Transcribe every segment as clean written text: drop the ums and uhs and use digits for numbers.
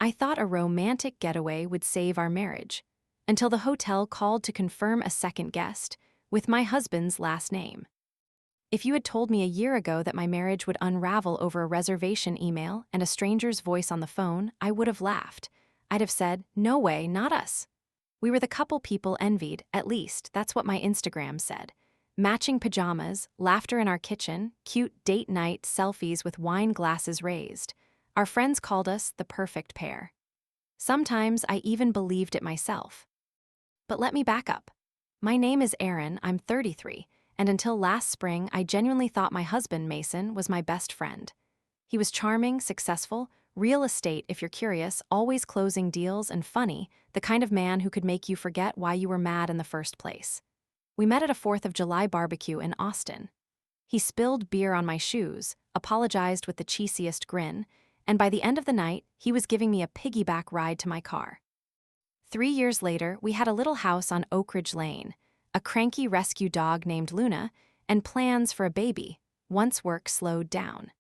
I thought a romantic getaway would save our marriage, until the hotel called to confirm a second guest, with my husband's last name. If you had told me a year ago that my marriage would unravel over a reservation email and a stranger's voice on the phone, I would have laughed. I'd have said, "No way, not us." We were the couple people envied, at least, that's what my Instagram said. Matching pajamas, laughter in our kitchen, cute date night selfies with wine glasses raised. Our friends called us the perfect pair. Sometimes I even believed it myself. But let me back up. My name is Erin, I'm 33, and until last spring I genuinely thought my husband, Mason, was my best friend. He was charming, successful, real estate if you're curious, always closing deals, and funny, the kind of man who could make you forget why you were mad in the first place. We met at a 4th of July barbecue in Austin. He spilled beer on my shoes, apologized with the cheesiest grin, and by the end of the night, he was giving me a piggyback ride to my car. 3 years later, we had a little house on Oak Ridge Lane, a cranky rescue dog named Luna, and plans for a baby, once work slowed down.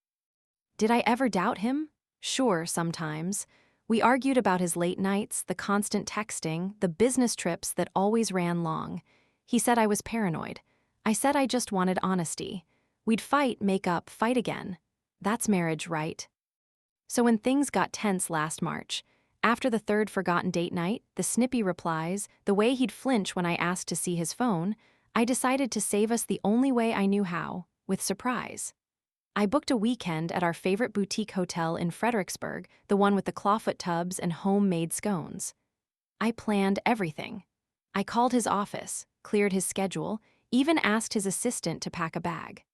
Did I ever doubt him? Sure, sometimes. We argued about his late nights, the constant texting, the business trips that always ran long. He said I was paranoid. I said I just wanted honesty. We'd fight, make up, fight again. That's marriage, right? So when things got tense last March, after the third forgotten date night, the snippy replies, the way he'd flinch when I asked to see his phone, I decided to save us the only way I knew how, with surprise. I booked a weekend at our favorite boutique hotel in Fredericksburg, the one with the clawfoot tubs and homemade scones. I planned everything. I called his office, cleared his schedule, even asked his assistant to pack a bag.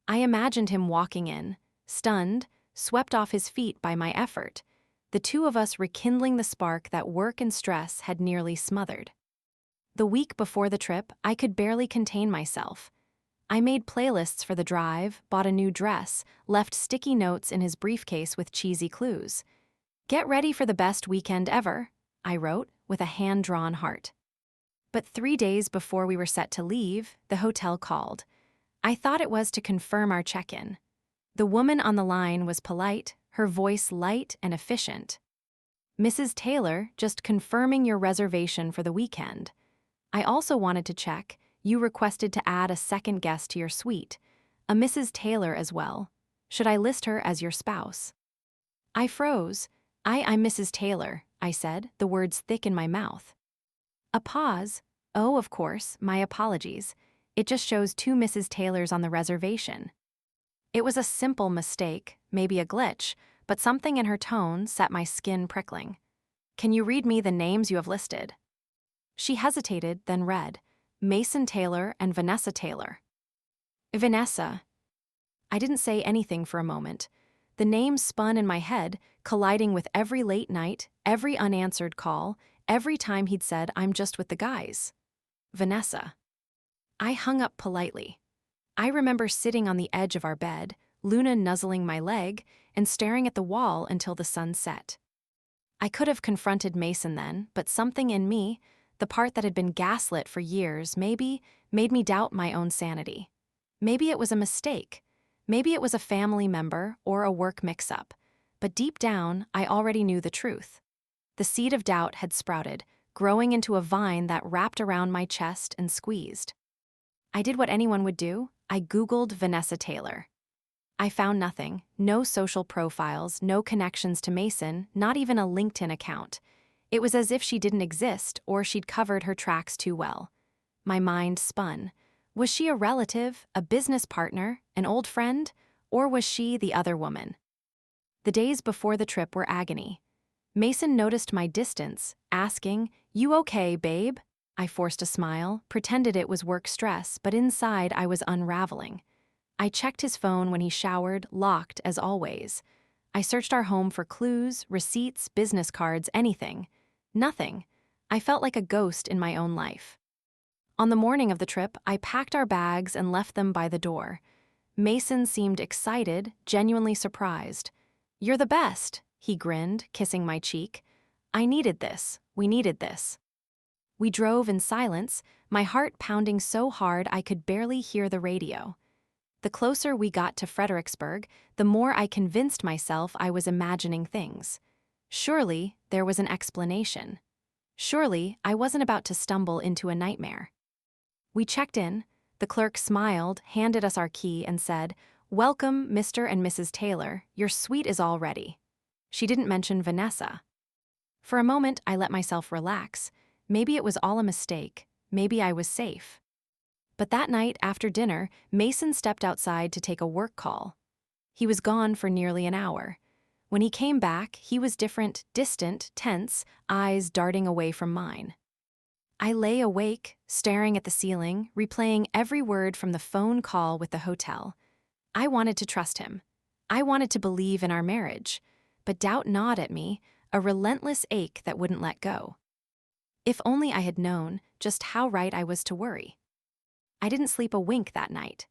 I imagined him walking in, stunned, swept off his feet by my effort, the two of us rekindling the spark that work and stress had nearly smothered. The week before the trip, I could barely contain myself. I made playlists for the drive, bought a new dress, left sticky notes in his briefcase with cheesy clues. "Get ready for the best weekend ever," I wrote, with a hand-drawn heart. But 3 days before we were set to leave, the hotel called. I thought it was to confirm our check-in. The woman on the line was polite, her voice light and efficient. "Mrs. Taylor, just confirming your reservation for the weekend. I also wanted to check, you requested to add a second guest to your suite, a Mrs. Taylor as well. Should I list her as your spouse?" I froze. I'm Mrs. Taylor," I said, the words thick in my mouth. A pause. "Oh, of course, my apologies. It just shows 2 Mrs. Taylors on the reservation." It was a simple mistake, maybe a glitch, but something in her tone set my skin prickling. "Can you read me the names you have listed?" She hesitated, then read, "Mason Taylor and Vanessa Taylor." Vanessa. I didn't say anything for a moment. The names spun in my head, colliding with every late night, every unanswered call, every time he'd said, "I'm just with the guys." Vanessa. I hung up politely. I remember sitting on the edge of our bed, Luna nuzzling my leg, and staring at the wall until the sun set. I could have confronted Mason then, but something in me, the part that had been gaslit for years, maybe, made me doubt my own sanity. Maybe it was a mistake. Maybe it was a family member or a work mix-up. But deep down, I already knew the truth. The seed of doubt had sprouted, growing into a vine that wrapped around my chest and squeezed. I did what anyone would do. I Googled Vanessa Taylor. I found nothing, no social profiles, no connections to Mason, not even a LinkedIn account. It was as if she didn't exist or she'd covered her tracks too well. My mind spun. Was she a relative, a business partner, an old friend, or was she the other woman? The days before the trip were agony. Mason noticed my distance, asking, "You okay, babe?" I forced a smile, pretended it was work stress, but inside I was unraveling. I checked his phone when he showered, locked as always. I searched our home for clues, receipts, business cards, anything. Nothing. I felt like a ghost in my own life. On the morning of the trip, I packed our bags and left them by the door. Mason seemed excited, genuinely surprised. "You're the best," he grinned, kissing my cheek. "I needed this. We needed this." We drove in silence, my heart pounding so hard I could barely hear the radio. The closer we got to Fredericksburg, the more I convinced myself I was imagining things. Surely, there was an explanation. Surely, I wasn't about to stumble into a nightmare. We checked in. The clerk smiled, handed us our key, and said, "Welcome, Mr. and Mrs. Taylor. Your suite is all ready." She didn't mention Vanessa. For a moment, I let myself relax. Maybe it was all a mistake. Maybe I was safe. But that night, after dinner, Mason stepped outside to take a work call. He was gone for nearly an hour. When he came back, he was different, distant, tense, eyes darting away from mine. I lay awake, staring at the ceiling, replaying every word from the phone call with the hotel. I wanted to trust him. I wanted to believe in our marriage. But doubt gnawed at me, a relentless ache that wouldn't let go. If only I had known just how right I was to worry. I didn't sleep a wink that night.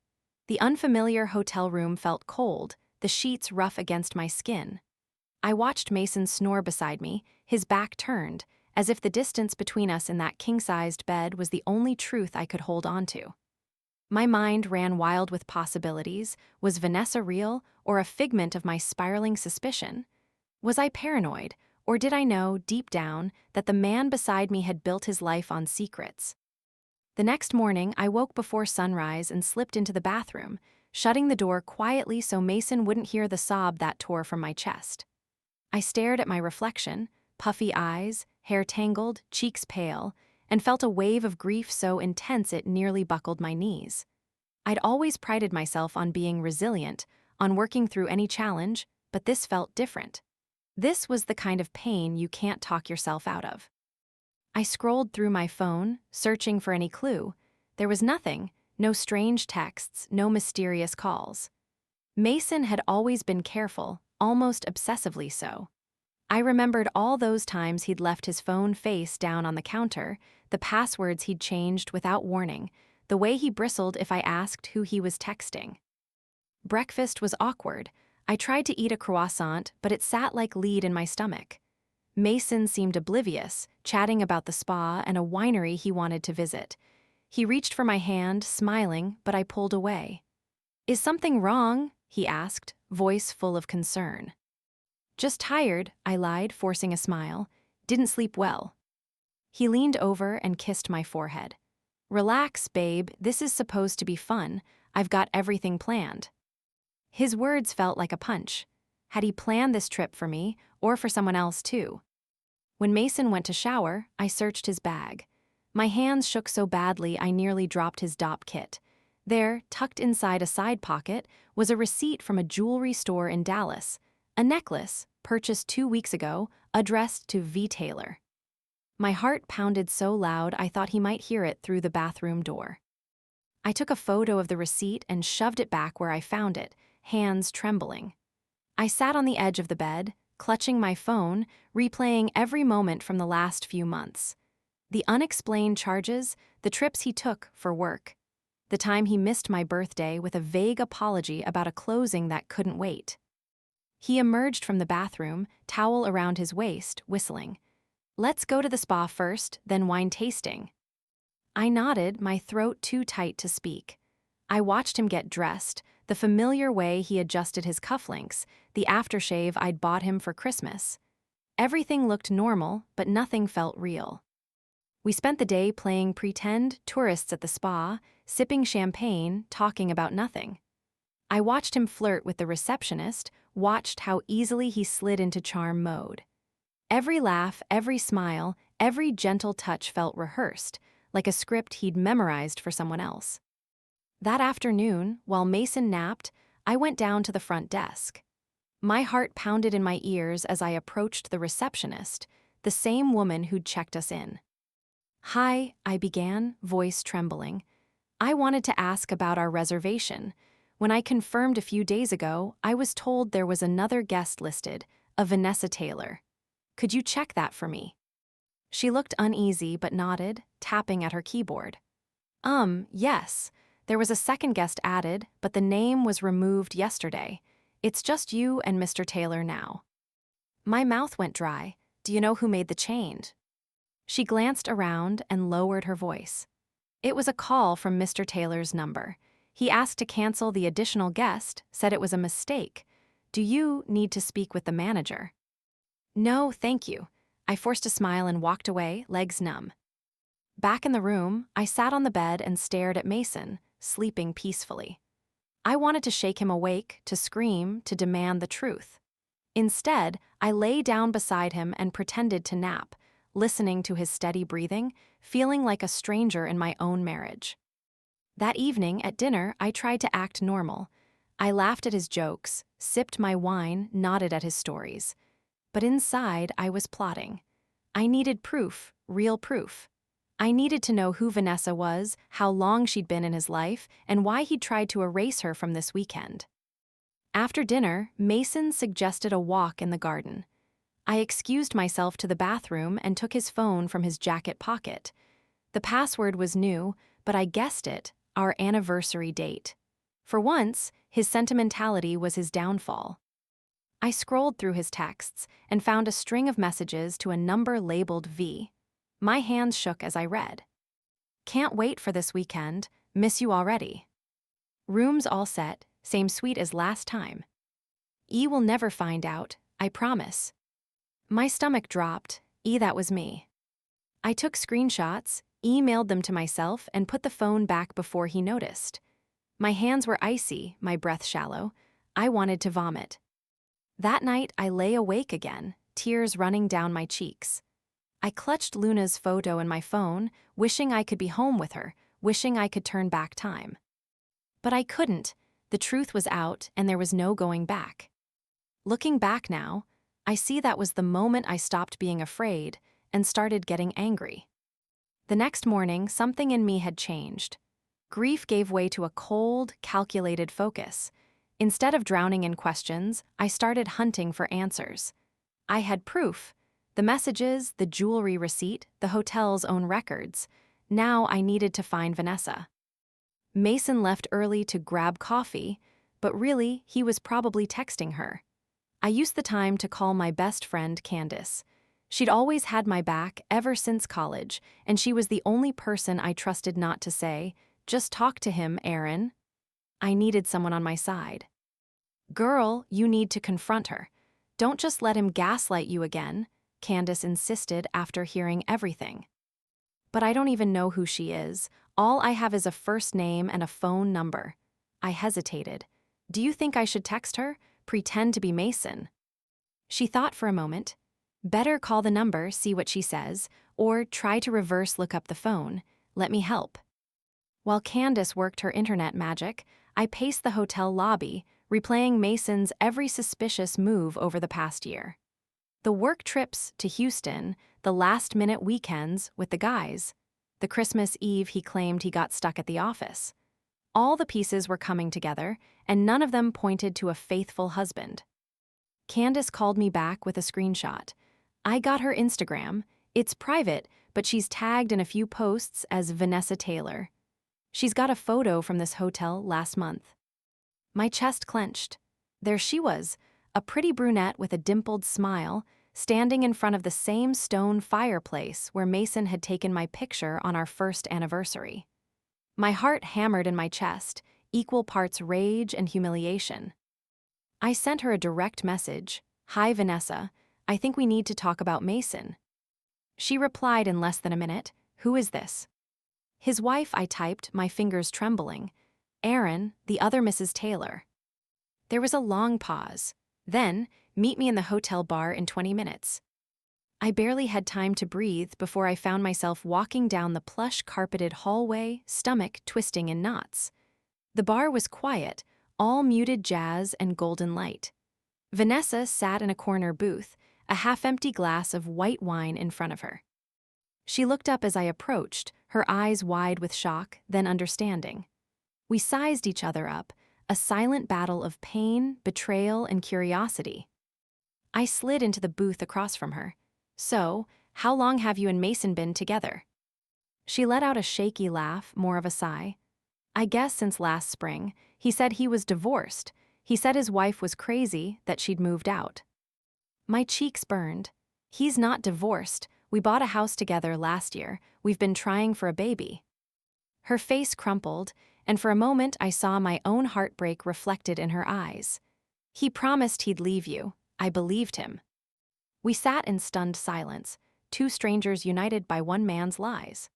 The unfamiliar hotel room felt cold, the sheets rough against my skin. I watched Mason snore beside me, his back turned, as if the distance between us in that king-sized bed was the only truth I could hold on to. My mind ran wild with possibilities. Was Vanessa real, or a figment of my spiraling suspicion? Was I paranoid, or did I know, deep down, that the man beside me had built his life on secrets? The next morning, I woke before sunrise and slipped into the bathroom, shutting the door quietly so Mason wouldn't hear the sob that tore from my chest. I stared at my reflection, puffy eyes, hair tangled, cheeks pale, and felt a wave of grief so intense it nearly buckled my knees. I'd always prided myself on being resilient, on working through any challenge, but this felt different. This was the kind of pain you can't talk yourself out of. I scrolled through my phone, searching for any clue. There was nothing, no strange texts, no mysterious calls. Mason had always been careful, almost obsessively so. I remembered all those times he'd left his phone face down on the counter, the passwords he'd changed without warning, the way he bristled if I asked who he was texting. Breakfast was awkward. I tried to eat a croissant, but it sat like lead in my stomach. Mason seemed oblivious, chatting about the spa and a winery he wanted to visit. He reached for my hand, smiling, but I pulled away. "Is something wrong?" he asked, voice full of concern. "Just tired," I lied, forcing a smile. "Didn't sleep well." He leaned over and kissed my forehead. "Relax, babe, this is supposed to be fun. I've got everything planned." His words felt like a punch. Had he planned this trip for me, or for someone else too? When Mason went to shower, I searched his bag. My hands shook so badly I nearly dropped his DOP kit. There, tucked inside a side pocket, was a receipt from a jewelry store in Dallas. A necklace, purchased 2 weeks ago, addressed to V. Taylor. My heart pounded so loud I thought he might hear it through the bathroom door. I took a photo of the receipt and shoved it back where I found it, hands trembling. I sat on the edge of the bed, clutching my phone, replaying every moment from the last few months. The unexplained charges, the trips he took for work. The time he missed my birthday with a vague apology about a closing that couldn't wait. He emerged from the bathroom, towel around his waist, whistling. "Let's go to the spa first, then wine tasting." I nodded, my throat too tight to speak. I watched him get dressed, the familiar way he adjusted his cufflinks, the aftershave I'd bought him for Christmas. Everything looked normal, but nothing felt real. We spent the day playing pretend tourists at the spa, sipping champagne, talking about nothing. I watched him flirt with the receptionist, watched how easily he slid into charm mode. Every laugh, every smile, every gentle touch felt rehearsed, like a script he'd memorized for someone else. That afternoon, while Mason napped, I went down to the front desk. My heart pounded in my ears as I approached the receptionist, the same woman who'd checked us in. "Hi," I began, voice trembling. "I wanted to ask about our reservation. When I confirmed a few days ago, I was told there was another guest listed, a Vanessa Taylor. Could you check that for me?" She looked uneasy but nodded, tapping at her keyboard. Yes. There was a second guest added, but the name was removed yesterday. It's just you and Mr. Taylor now." My mouth went dry. "Do you know who made the change?" She glanced around and lowered her voice. "It was a call from Mr. Taylor's number. He asked to cancel the additional guest, said it was a mistake. Do you need to speak with the manager?" No, thank you. I forced a smile and walked away, legs numb. Back in the room, I sat on the bed and stared at Mason, sleeping peacefully. I wanted to shake him awake, to scream, to demand the truth. Instead, I lay down beside him and pretended to nap, listening to his steady breathing, feeling like a stranger in my own marriage. That evening, at dinner, I tried to act normal. I laughed at his jokes, sipped my wine, nodded at his stories. But inside, I was plotting. I needed proof, real proof. I needed to know who Vanessa was, how long she'd been in his life, and why he'd tried to erase her from this weekend. After dinner, Mason suggested a walk in the garden. I excused myself to the bathroom and took his phone from his jacket pocket. The password was new, but I guessed it, our anniversary date. For once, his sentimentality was his downfall. I scrolled through his texts and found a string of messages to a number labeled V. My hands shook as I read. Can't wait for this weekend, miss you already. Rooms all set, same suite as last time. E will never find out, I promise. My stomach dropped, that was me. I took screenshots, emailed them to myself, and put the phone back before he noticed. My hands were icy, my breath shallow. I wanted to vomit. That night, I lay awake again, tears running down my cheeks. I clutched Luna's photo in my phone, wishing I could be home with her, wishing I could turn back time. But I couldn't. The truth was out, and there was no going back. Looking back now, I see that was the moment I stopped being afraid and started getting angry. The next morning, something in me had changed. Grief gave way to a cold, calculated focus. Instead of drowning in questions, I started hunting for answers. I had proof. The messages, the jewelry receipt, the hotel's own records. Now I needed to find Vanessa. Mason left early to grab coffee, but really, he was probably texting her. I used the time to call my best friend, Candace. She'd always had my back ever since college, and she was the only person I trusted not to say, "Just talk to him, Erin." I needed someone on my side. "Girl, you need to confront her. Don't just let him gaslight you again," Candace insisted after hearing everything. "But I don't even know who she is. All I have is a first name and a phone number." I hesitated. "Do you think I should text her? Pretend to be Mason?" She thought for a moment. "Better call the number, see what she says, or try to reverse look up the phone. Let me help." While Candace worked her internet magic, I paced the hotel lobby, replaying Mason's every suspicious move over the past year. The work trips to Houston, the last-minute weekends with the guys, the Christmas Eve he claimed he got stuck at the office. All the pieces were coming together, and none of them pointed to a faithful husband. Candace called me back with a screenshot. I got her Instagram. It's private, but she's tagged in a few posts as Vanessa Taylor. She's got a photo from this hotel last month. My chest clenched. There she was, a pretty brunette with a dimpled smile, standing in front of the same stone fireplace where Mason had taken my picture on our first anniversary. My heart hammered in my chest, equal parts rage and humiliation. I sent her a direct message. "Hi, Vanessa. I think we need to talk about Mason." She replied in less than a minute. "Who is this?" "His wife," I typed, my fingers trembling. "Erin, the other Mrs. Taylor." There was a long pause. Then, "Meet me in the hotel bar in 20 minutes. I barely had time to breathe before I found myself walking down the plush carpeted hallway, stomach twisting in knots. The bar was quiet, all muted jazz and golden light. Vanessa sat in a corner booth, a half-empty glass of white wine in front of her. She looked up as I approached, her eyes wide with shock, then understanding. We sized each other up, a silent battle of pain, betrayal, and curiosity. I slid into the booth across from her. "So, how long have you and Mason been together?" She let out a shaky laugh, more of a sigh. "I guess since last spring. He said he was divorced. He said his wife was crazy, that she'd moved out." My cheeks burned. "He's not divorced. We bought a house together last year. We've been trying for a baby." Her face crumpled, and for a moment I saw my own heartbreak reflected in her eyes. "He promised he'd leave you. I believed him." We sat in stunned silence, two strangers united by one man's lies.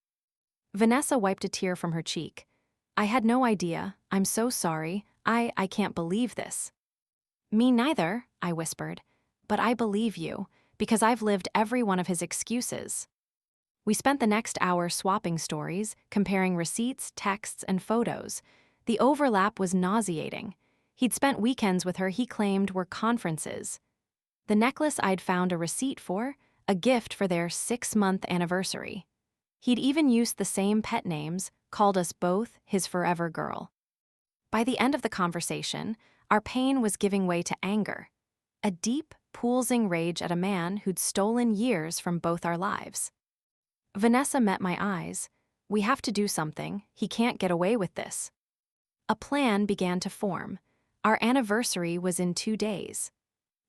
Vanessa wiped a tear from her cheek. I had no idea. I'm so sorry. I can't believe this. Me neither, I whispered. But I believe you, because I've lived every one of his excuses. We spent the next hour swapping stories, comparing receipts, texts, and photos. The overlap was nauseating. He'd spent weekends with her he claimed were conferences. The necklace I'd found a receipt for, a gift for their 6-month anniversary. He'd even used the same pet names, called us both his forever girl. By the end of the conversation, our pain was giving way to anger. A deep, pulsing rage at a man who'd stolen years from both our lives. Vanessa met my eyes. We have to do something. He can't get away with this. A plan began to form. Our anniversary was in 2 days.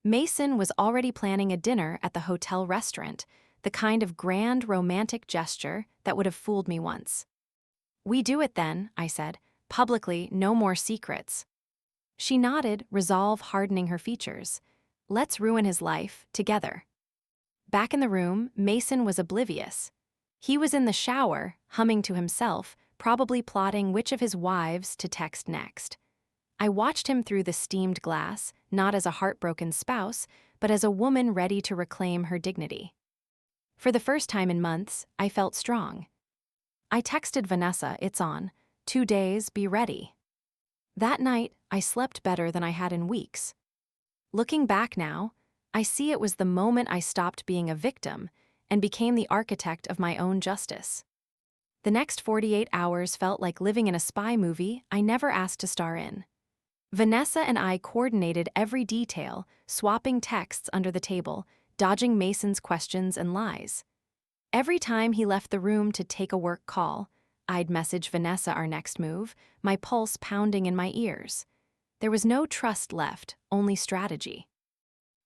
Mason was already planning a dinner at the hotel restaurant, the kind of grand romantic gesture that would have fooled me once. We do it then, I said. Publicly, no more secrets. She nodded, resolve hardening her features. Let's ruin his life, together. Back in the room, Mason was oblivious. He was in the shower, humming to himself, probably plotting which of his wives to text next. I watched him through the steamed glass, not as a heartbroken spouse, but as a woman ready to reclaim her dignity. For the first time in months, I felt strong. I texted Vanessa, it's on. 2 days, be ready. That night, I slept better than I had in weeks. Looking back now, I see it was the moment I stopped being a victim and became the architect of my own justice. The next 48 hours felt like living in a spy movie I never asked to star in. Vanessa and I coordinated every detail, swapping texts under the table, dodging Mason's questions and lies. Every time he left the room to take a work call, I'd message Vanessa our next move, my pulse pounding in my ears. There was no trust left, only strategy.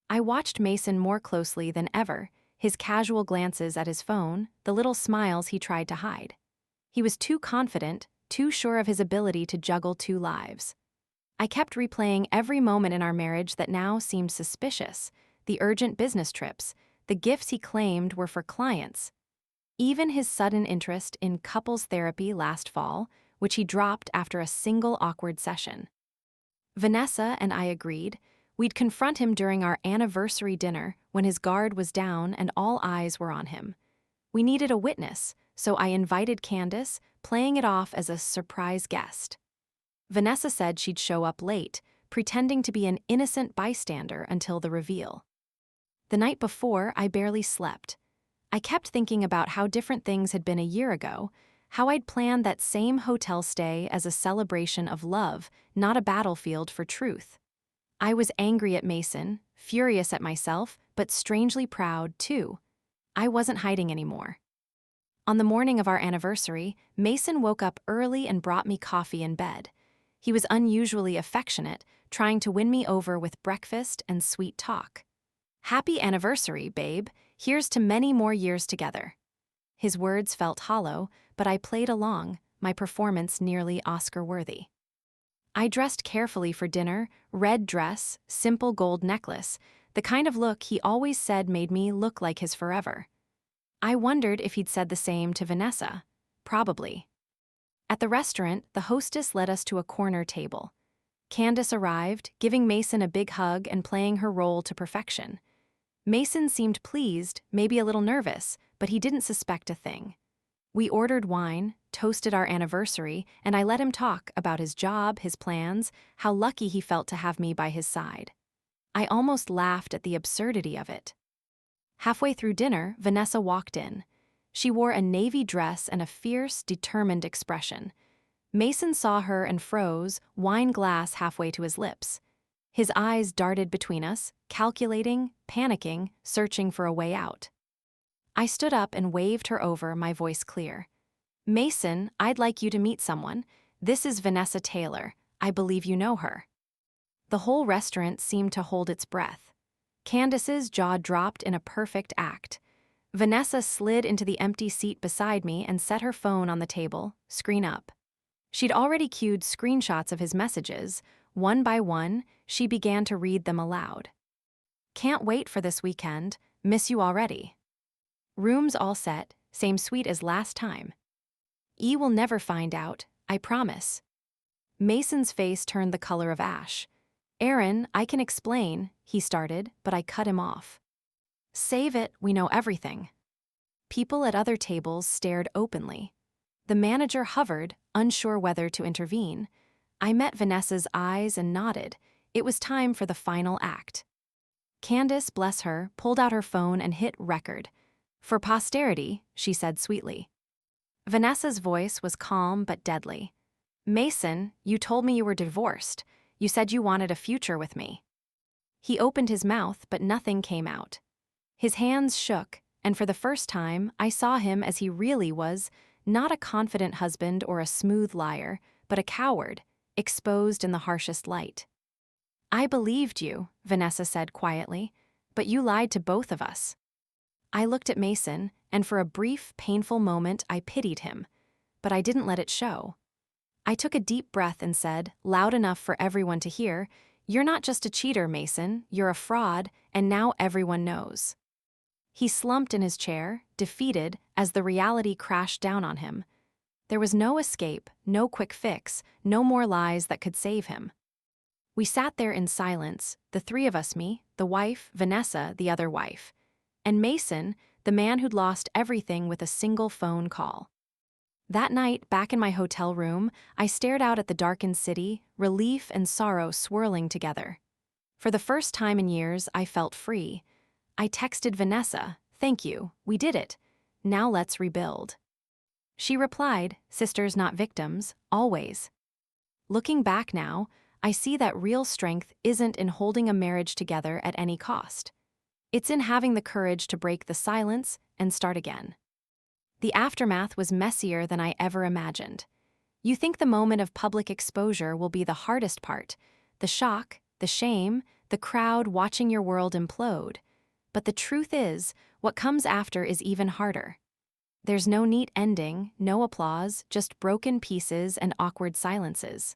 I watched Mason more closely than ever, his casual glances at his phone, the little smiles he tried to hide. He was too confident, too sure of his ability to juggle 2 lives. I kept replaying every moment in our marriage that now seemed suspicious, the urgent business trips, the gifts he claimed were for clients. Even his sudden interest in couples therapy last fall, which he dropped after a single awkward session. Vanessa and I agreed we'd confront him during our anniversary dinner when his guard was down and all eyes were on him. We needed a witness, so I invited Candace, playing it off as a surprise guest. Vanessa said she'd show up late, pretending to be an innocent bystander until the reveal. The night before, I barely slept. I kept thinking about how different things had been a year ago, how I'd planned that same hotel stay as a celebration of love, not a battlefield for truth. I was angry at Mason, furious at myself, but strangely proud, too. I wasn't hiding anymore. On the morning of our anniversary, Mason woke up early and brought me coffee in bed. He was unusually affectionate, trying to win me over with breakfast and sweet talk. Happy anniversary, babe. Here's to many more years together. His words felt hollow, but I played along, my performance nearly Oscar-worthy. I dressed carefully for dinner, red dress, simple gold necklace, the kind of look he always said made me look like his forever. I wondered if he'd said the same to Vanessa. Probably. At the restaurant, the hostess led us to a corner table. Candace arrived, giving Mason a big hug and playing her role to perfection. Mason seemed pleased, maybe a little nervous, but he didn't suspect a thing. We ordered wine, toasted our anniversary, and I let him talk about his job, his plans, how lucky he felt to have me by his side. I almost laughed at the absurdity of it. Halfway through dinner, Vanessa walked in. She wore a navy dress and a fierce, determined expression. Mason saw her and froze, wine glass halfway to his lips. His eyes darted between us, calculating, panicking, searching for a way out. I stood up and waved her over, my voice clear. Mason, I'd like you to meet someone. This is Vanessa Taylor. I believe you know her. The whole restaurant seemed to hold its breath. Candace's jaw dropped in a perfect act. Vanessa slid into the empty seat beside me and set her phone on the table, screen up. She'd already cued screenshots of his messages. One by one, she began to read them aloud. Can't wait for this weekend. Miss you already. Rooms all set, same suite as last time. E will never find out, I promise. Mason's face turned the color of ash. Erin, I can explain, he started, but I cut him off. Save it, we know everything. People at other tables stared openly. The manager hovered, unsure whether to intervene. I met Vanessa's eyes and nodded. It was time for the final act. Candace, bless her, pulled out her phone and hit record. For posterity, she said sweetly. Vanessa's voice was calm but deadly. Mason, you told me you were divorced. You said you wanted a future with me. He opened his mouth, but nothing came out. His hands shook, and for the first time, I saw him as he really was, not a confident husband or a smooth liar, but a coward, exposed in the harshest light. I believed you, Vanessa said quietly, but you lied to both of us. I looked at Mason, and for a brief, painful moment, I pitied him, but I didn't let it show. I took a deep breath and said, loud enough for everyone to hear, "You're not just a cheater, Mason, you're a fraud, and now everyone knows." He slumped in his chair, defeated, as the reality crashed down on him. There was no escape, no quick fix, no more lies that could save him. We sat there in silence, the three of us, me, the wife, Vanessa, the other wife, and Mason, the man who'd lost everything with a single phone call. That night, back in my hotel room, I stared out at the darkened city, relief and sorrow swirling together. For the first time in years, I felt free. I texted Vanessa, "Thank you, we did it. Now let's rebuild." She replied, "Sisters, not victims, always." Looking back now, I see that real strength isn't in holding a marriage together at any cost. It's in having the courage to break the silence and start again. The aftermath was messier than I ever imagined. You think the moment of public exposure will be the hardest part, the shock, the shame, the crowd watching your world implode. But the truth is, what comes after is even harder. There's no neat ending, no applause, just broken pieces and awkward silences.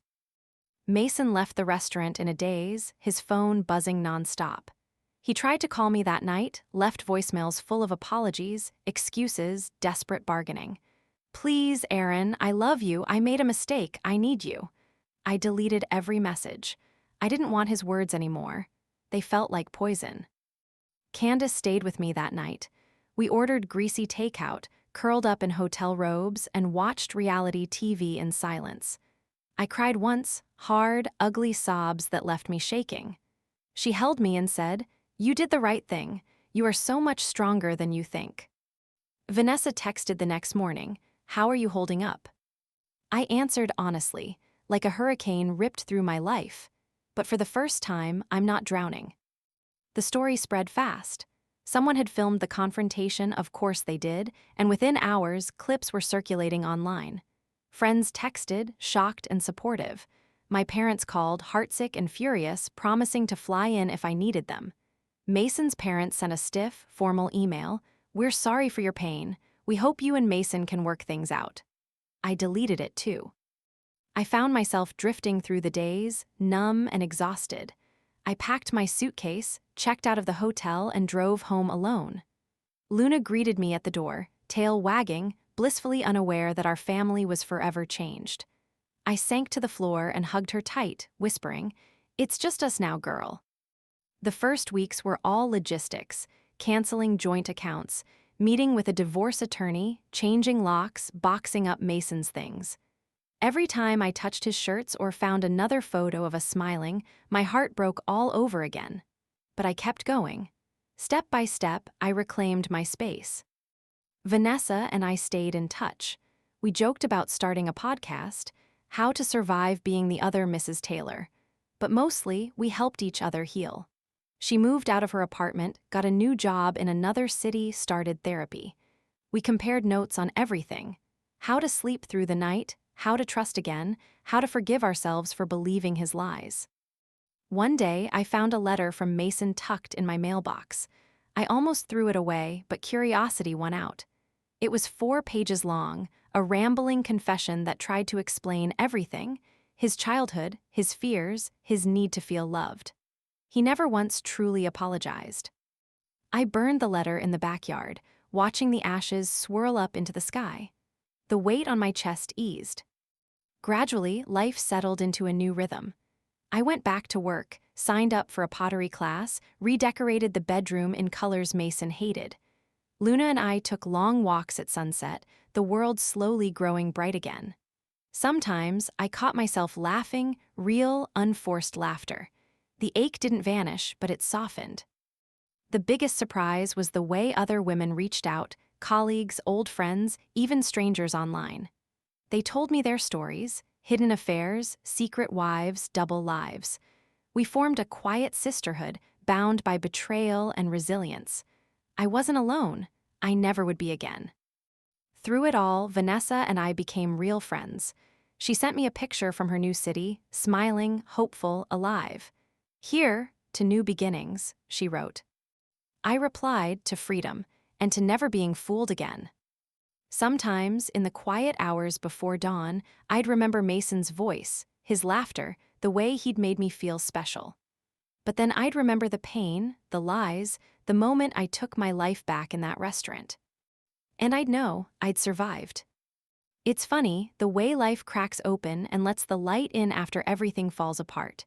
Mason left the restaurant in a daze, his phone buzzing nonstop. He tried to call me that night, left voicemails full of apologies, excuses, desperate bargaining. "Please, Erin, I love you, I made a mistake, I need you." I deleted every message. I didn't want his words anymore. They felt like poison. Candace stayed with me that night. We ordered greasy takeout, curled up in hotel robes, and watched reality TV in silence. I cried once, hard, ugly sobs that left me shaking. She held me and said, "You did the right thing. You are so much stronger than you think." Vanessa texted the next morning, "How are you holding up?" I answered honestly, like a hurricane ripped through my life. But for the first time, I'm not drowning. The story spread fast. Someone had filmed the confrontation, of course they did, and within hours, clips were circulating online. Friends texted, shocked and supportive. My parents called, heartsick and furious, promising to fly in if I needed them. Mason's parents sent a stiff, formal email, "We're sorry for your pain. We hope you and Mason can work things out." I deleted it too. I found myself drifting through the days, numb and exhausted. I packed my suitcase, checked out of the hotel, and drove home alone. Luna greeted me at the door, tail wagging, blissfully unaware that our family was forever changed. I sank to the floor and hugged her tight, whispering, "It's just us now, girl." The first weeks were all logistics, canceling joint accounts, meeting with a divorce attorney, changing locks, boxing up Mason's things. Every time I touched his shirts or found another photo of us smiling, my heart broke all over again. But I kept going. Step by step, I reclaimed my space. Vanessa and I stayed in touch. We joked about starting a podcast, how to survive being the other Mrs. Taylor. But mostly, we helped each other heal. She moved out of her apartment, got a new job in another city, started therapy. We compared notes on everything: how to sleep through the night, how to trust again, how to forgive ourselves for believing his lies. One day, I found a letter from Mason tucked in my mailbox. I almost threw it away, but curiosity won out. It was 4 pages long, a rambling confession that tried to explain everything: his childhood, his fears, his need to feel loved. He never once truly apologized. I burned the letter in the backyard, watching the ashes swirl up into the sky. The weight on my chest eased. Gradually, life settled into a new rhythm. I went back to work, signed up for a pottery class, redecorated the bedroom in colors Mason hated. Luna and I took long walks at sunset, the world slowly growing bright again. Sometimes I caught myself laughing, real, unforced laughter. The ache didn't vanish, but it softened. The biggest surprise was the way other women reached out, colleagues, old friends, even strangers online. They told me their stories, hidden affairs, secret wives, double lives. We formed a quiet sisterhood, bound by betrayal and resilience. I wasn't alone. I never would be again. Through it all, Vanessa and I became real friends. She sent me a picture from her new city, smiling, hopeful, alive. "Here, to new beginnings," she wrote. I replied to freedom and to never being fooled again. Sometimes, in the quiet hours before dawn, I'd remember Mason's voice, his laughter, the way he'd made me feel special. But then I'd remember the pain, the lies, the moment I took my life back in that restaurant. And I'd know I'd survived. It's funny, the way life cracks open and lets the light in after everything falls apart.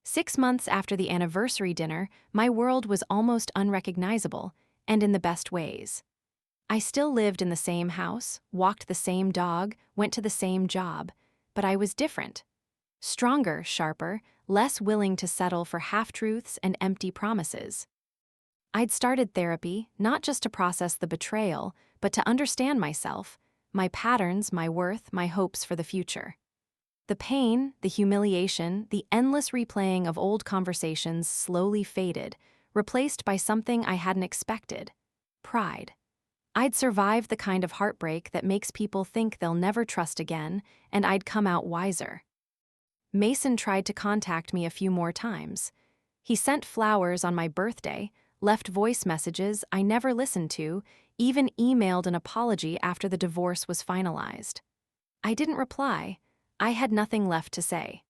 6 months after the anniversary dinner, my world was almost unrecognizable, and in the best ways. I still lived in the same house, walked the same dog, went to the same job, but I was different. Stronger, sharper, less willing to settle for half-truths and empty promises. I'd started therapy, not just to process the betrayal, but to understand myself, my patterns, my worth, my hopes for the future. The pain, the humiliation, the endless replaying of old conversations slowly faded, replaced by something I hadn't expected: pride. I'd survived the kind of heartbreak that makes people think they'll never trust again, and I'd come out wiser. Mason tried to contact me a few more times. He sent flowers on my birthday, left voice messages I never listened to, even emailed an apology after the divorce was finalized. I didn't reply. I had nothing left to say.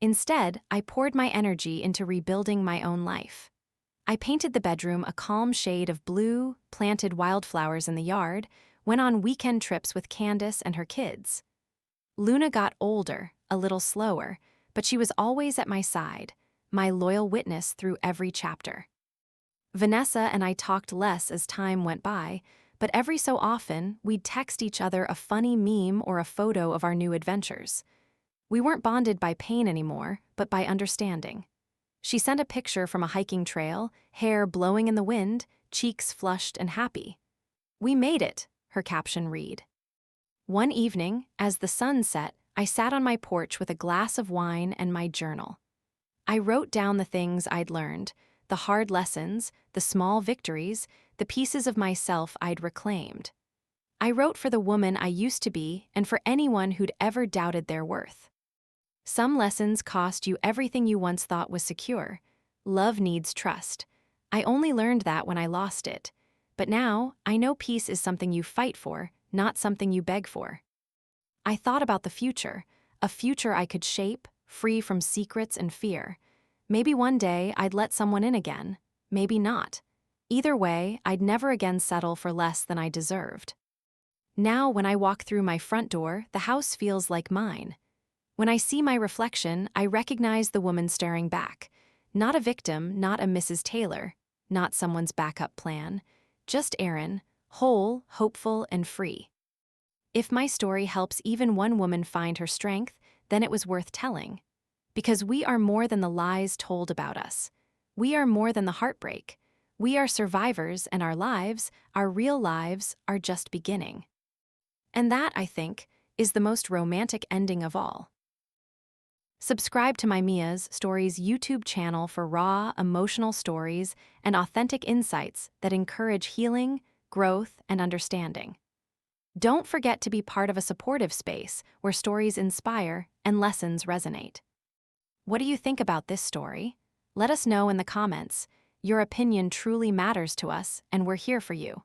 Instead, I poured my energy into rebuilding my own life. I painted the bedroom a calm shade of blue, planted wildflowers in the yard, went on weekend trips with Candace and her kids. Luna got older, a little slower, but she was always at my side, my loyal witness through every chapter. Vanessa and I talked less as time went by, but every so often we'd text each other a funny meme or a photo of our new adventures. We weren't bonded by pain anymore, but by understanding. She sent a picture from a hiking trail, hair blowing in the wind, cheeks flushed and happy. "We made it," her caption read. One evening, as the sun set, I sat on my porch with a glass of wine and my journal. I wrote down the things I'd learned, the hard lessons, the small victories, the pieces of myself I'd reclaimed. I wrote for the woman I used to be and for anyone who'd ever doubted their worth. Some lessons cost you everything you once thought was secure. Love needs trust. I only learned that when I lost it. But now, I know peace is something you fight for, not something you beg for. I thought about the future, a future I could shape, free from secrets and fear. Maybe one day I'd let someone in again, maybe not. Either way, I'd never again settle for less than I deserved. Now, when I walk through my front door, the house feels like mine. When I see my reflection, I recognize the woman staring back. Not a victim, not a Mrs. Taylor, not someone's backup plan. Just Erin, whole, hopeful, and free. If my story helps even one woman find her strength, then it was worth telling. Because we are more than the lies told about us. We are more than the heartbreak. We are survivors, and our lives, our real lives, are just beginning. And that, I think, is the most romantic ending of all. Subscribe to my Mia's Stories YouTube channel for raw, emotional stories and authentic insights that encourage healing, growth, and understanding. Don't forget to be part of a supportive space where stories inspire and lessons resonate. What do you think about this story? Let us know in the comments. Your opinion truly matters to us, and we're here for you.